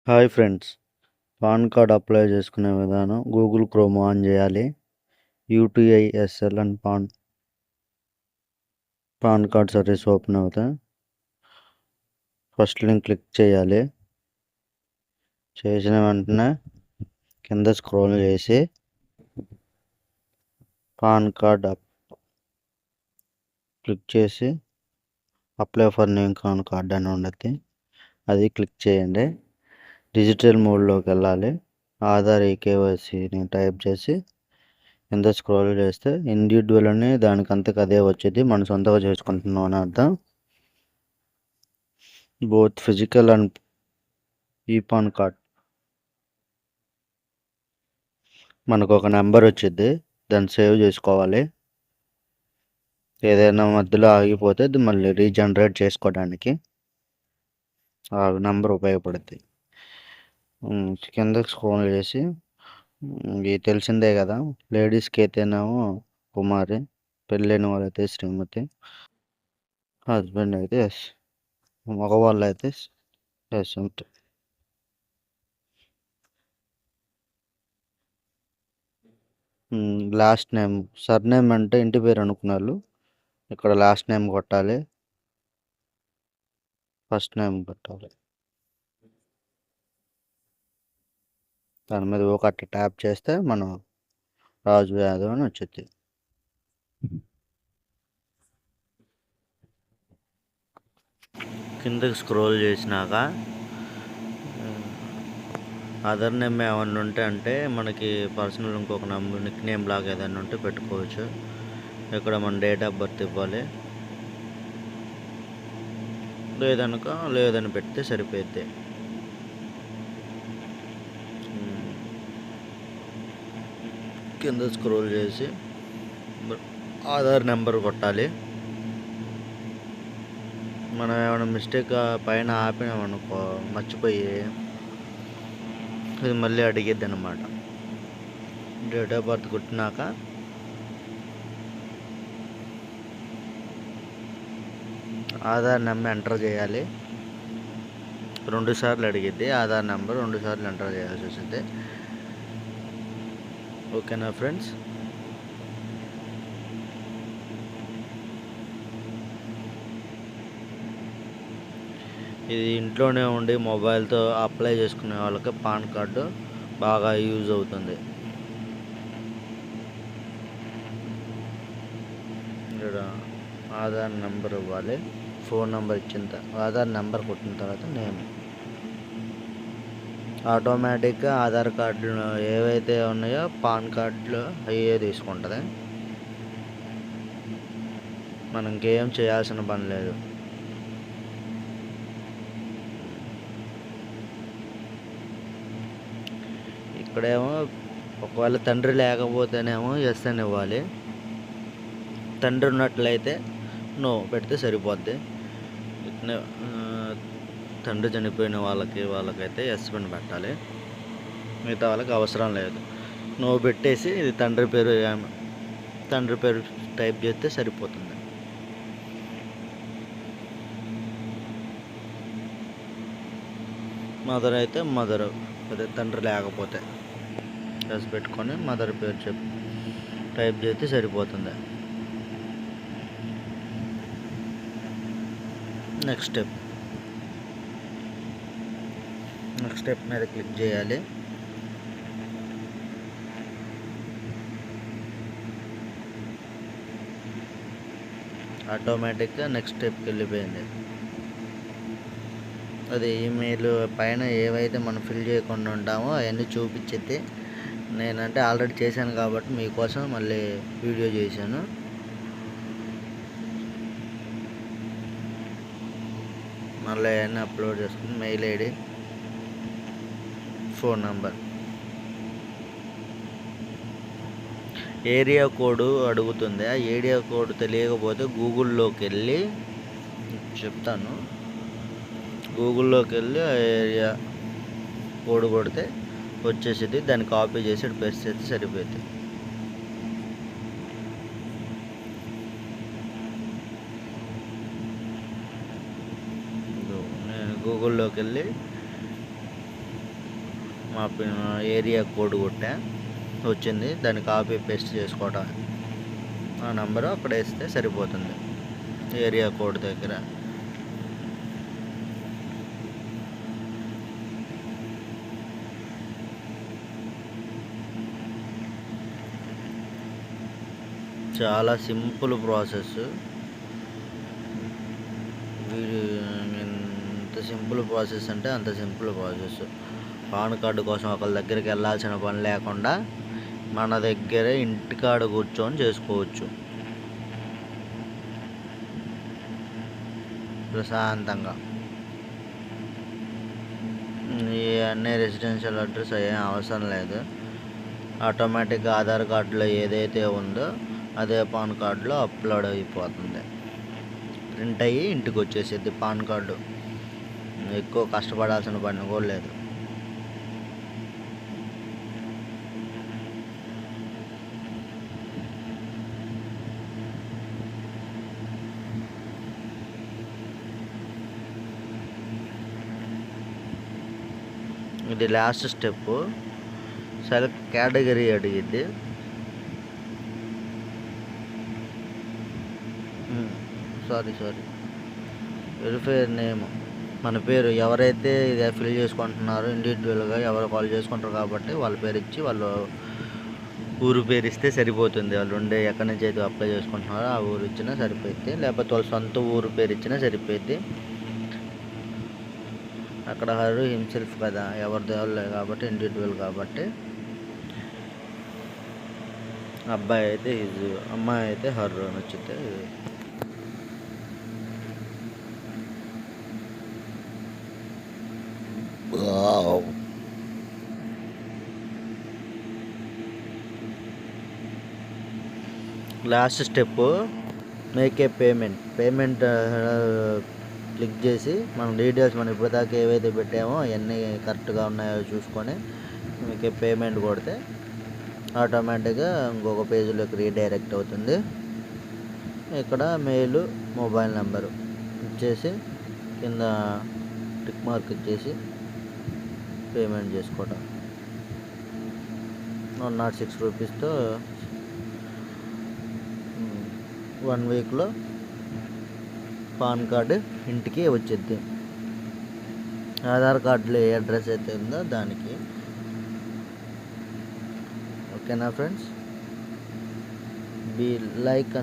Hi friends, pan card apply చేసుకునే విధానం. Google chrome on చేయాలి. యూటీఐఎస్ఎల్ అని పాన్ కార్డ్ సర్వీస్ ఓపెన్ అవుతాయి. ఫస్ట్ లింక్ క్లిక్ చేయాలి. చేసిన వెంటనే కింద స్క్రోల్ చేసి పాన్ కార్డ్ క్లిక్ చేసి apply for new pan card అని ఉండద్ది, అది క్లిక్ చేయండి. డిజిటల్ మోడ్లోకి వెళ్ళాలి. ఆధార్ ఈకేవైసీని టైప్ చేసి కింద స్క్రోల్ చేస్తే ఇండివిజువల్ అని దానికంతకు అదే వచ్చేది. మనం సొంతగా చేసుకుంటున్నాం అని అర్థం. బోత్ ఫిజికల్ అండ్ ఈ పాన్ కార్డ్ మనకు ఒక నెంబర్ వచ్చింది, దాన్ని సేవ్ చేసుకోవాలి. ఏదైనా మధ్యలో ఆగిపోతే అది మళ్ళీ రీజనరేట్ చేసుకోవడానికి ఆ నెంబర్ ఉపయోగపడుతుంది. కిందకి స్క్రోల్ చేసి ఇది తెలిసిందే కదా, లేడీస్కి అయితేనేమో కుమారి, పెళ్ళైన వాళ్ళైతే శ్రీమతి, హస్బెండ్ అయితే ఎస్, మగవాళ్ళు అయితే ఎస్ ఉంటుంది. లాస్ట్ నేమ్, సర్నేమ్ అంటే ఇంటి పేరు అనుకున్నారు. ఇక్కడ లాస్ట్ నేమ్ కొట్టాలి, ఫస్ట్ నేమ్ కొట్టాలి. దాని మీద ఒకటి ట్యాప్ చేస్తే మనం రాజు యాదవ్ అని వచ్చింది. కిందకి స్క్రోల్ చేసినాక అదర్ నేమ్ ఏమన్నా ఉంటే అంటే మనకి పర్సనల్ ఇంకొక నెంబర్ నిక్ నేమ్ లాగా ఏదైనా ఉంటే పెట్టుకోవచ్చు. ఇక్కడ మన డేట్ ఆఫ్ బర్త్ ఇవ్వాలి. లేదని పెడితే సరిపోద్ది. కింద స్క్రోల్ చేసి ఆధార్ నెంబర్ కొట్టాలి. మనం ఏమైనా మిస్టేక్ పైన ఆపినామనుకో మర్చిపోయి, ఇది మళ్ళీ అడిగిద్ది అనమాట. డేట్ ఆఫ్ బర్త్ కొట్టినాక ఆధార్ నెంబర్ ఎంటర్ చేయాలి. 2 సార్లు అడిగిద్ది. ఆధార్ నెంబర్ 2 సార్లు ఎంటర్ చేయాల్సి వస్తుంది. ఓకేనా ఫ్రెండ్స్? ఇది ఇంట్లోనే ఉండి మొబైల్తో అప్లై చేసుకునే వాళ్ళకి పాన్ కార్డు బాగా యూజ్ అవుతుంది. ఇక్కడ ఆధార్ నెంబర్ ఇవ్వాలి. ఫోన్ నెంబర్ ఆధార్ నెంబర్ కొట్టిన తర్వాత నేమ్. ఆటోమేటిక్గా ఆధార్ కార్డులు ఏవైతే ఉన్నాయో పాన్ కార్డులు అయ్యే తీసుకుంటుంది. మనం ఇంకేం చేయాల్సిన పని లేదు. ఇక్కడేమో ఒకవేళ తండ్రి లేకపోతేనేమో ఎస్ అని ఇవ్వాలి. తండ్రి ఉన్నట్లయితే నో పెడితే సరిపోద్ది. తండ్రి చనిపోయిన వాళ్ళకైతే ఎస్ అని పెట్టాలి. మిగతా వాళ్ళకి అవసరం లేదు. నో పెట్టేసి ఇది తండ్రి పేరు టైప్ చేస్తే సరిపోతుంది. మదర్ అయితే మదర్, అదే తండ్రి లేకపోతే ఎస్ పెట్టుకొని మదర్ పేరు టైప్ చేస్తే సరిపోతుంది. నెక్స్ట్ స్టెప్ మీద క్లిక్ చేయాలి. ఆటోమేటిక్గా నెక్స్ట్ స్టెప్కి వెళ్ళిపోయింది. అది ఈమెయిల్ పైన ఏవైతే మనం ఫిల్ చేయకుండా ఉంటామో అవన్నీ చూపించింది. నేనంటే ఆల్రెడీ చేశాను కాబట్టి మీకోసం మళ్ళీ వీడియో చేశాను. మళ్ళీ అవన్నీ అప్లోడ్ చేసుకుని mail ID, phone number, area code అడుగుతుంది. ఆ ఏరియా కోడ్ తెలియకపోతే గూగుల్లోకి వెళ్ళి చెప్తాను. గూగుల్లోకి వెళ్ళి ఆ ఏరియా కోడ్ కొడితే వచ్చేసింది. దాన్ని కాపీ చేసి పేస్ట్ చేస్తే సరిపోతుంది. నేను గూగుల్లోకి వెళ్ళి మా ఏరియా కోడ్ కొట్టా, వచ్చింది. దాన్ని కాపీ పేస్ట్ చేసుకోవటం. ఆ నెంబరు అక్కడ వేస్తే సరిపోతుంది ఏరియా కోడ్ దగ్గర. చాలా సింపుల్ ప్రాసెస్. ఎంత సింపుల్ ప్రాసెస్ అంటే అంత సింపుల్ ప్రాసెస్. పాన్ కార్డు కోసం ఒకళ్ళ దగ్గరికి వెళ్ళాల్సిన పని లేకుండా మన దగ్గరే ఇంటికాడ కూర్చొని చేసుకోవచ్చు ప్రశాంతంగా. అన్నీ రెసిడెన్షియల్ అడ్రస్ ఏం అవసరం లేదు. ఆటోమేటిక్గా ఆధార్ కార్డులో ఏదైతే ఉందో అదే పాన్ కార్డులో అప్లోడ్ అయిపోతుంది. ప్రింట్ అయ్యి ఇంటికి వచ్చేసేది పాన్ కార్డు. ఎక్కువ కష్టపడాల్సిన పని కూడా లేదు. ఇది లాస్ట్ స్టెప్. సెలెక్ట్ కేటగిరీ అడిగిద్ది. సారీ వెరిఫైర్ నేమ్, మన పేరు ఎవరైతే ఇది ఫిల్ చేసుకుంటున్నారో ఇండివిజువల్గా ఎవరు కాల్ చేసుకుంటారు కాబట్టి వాళ్ళ పేరు ఇచ్చి వాళ్ళు ఊరు పేరు ఇస్తే సరిపోతుంది. వాళ్ళు ఉండే ఎక్కడి నుంచి అయితే అప్లై చేసుకుంటున్నారో ఆ ఊరు ఇచ్చినా సరిపోద్ది, లేకపోతే వాళ్ళ సొంత ఊరు పేరు ఇచ్చినా సరిపోద్ది. అక్కడ హరు హిమ్సెల్ఫ్ కదా, ఎవరి దేవుళ్ళు కాబట్టి ఇండివిజువల్ కాబట్టి. అబ్బాయి అయితే హిజు, అమ్మాయి అయితే హర్రు అని వచ్చితే. Last step make a payment click చేసి మనం డీటెయిల్స్ మనం ఇప్పటిదాకా ఏవైతే పెట్టామో అవన్నీ కరెక్ట్గా ఉన్నాయో చూసుకొని మీకు పేమెంట్ కొడితే ఆటోమేటిక్గా ఇంకొక పేజీలోకి రీడైరెక్ట్ అవుతుంది. ఇక్కడ మెయిల్, మొబైల్ నెంబరు ఇచ్చేసి కింద టిక్ మార్క్ ఇచ్చేసి పేమెంట్ చేసుకోవటం. 106 రూపీస్తో 1 వీక్లో పాన్ కార్డు ఇంటికి వచ్చింది. ఆధార్ కార్డులో ఏ అడ్రస్ అయితే ఉందో దానికి. ఓకేనా ఫ్రెండ్స్? Be like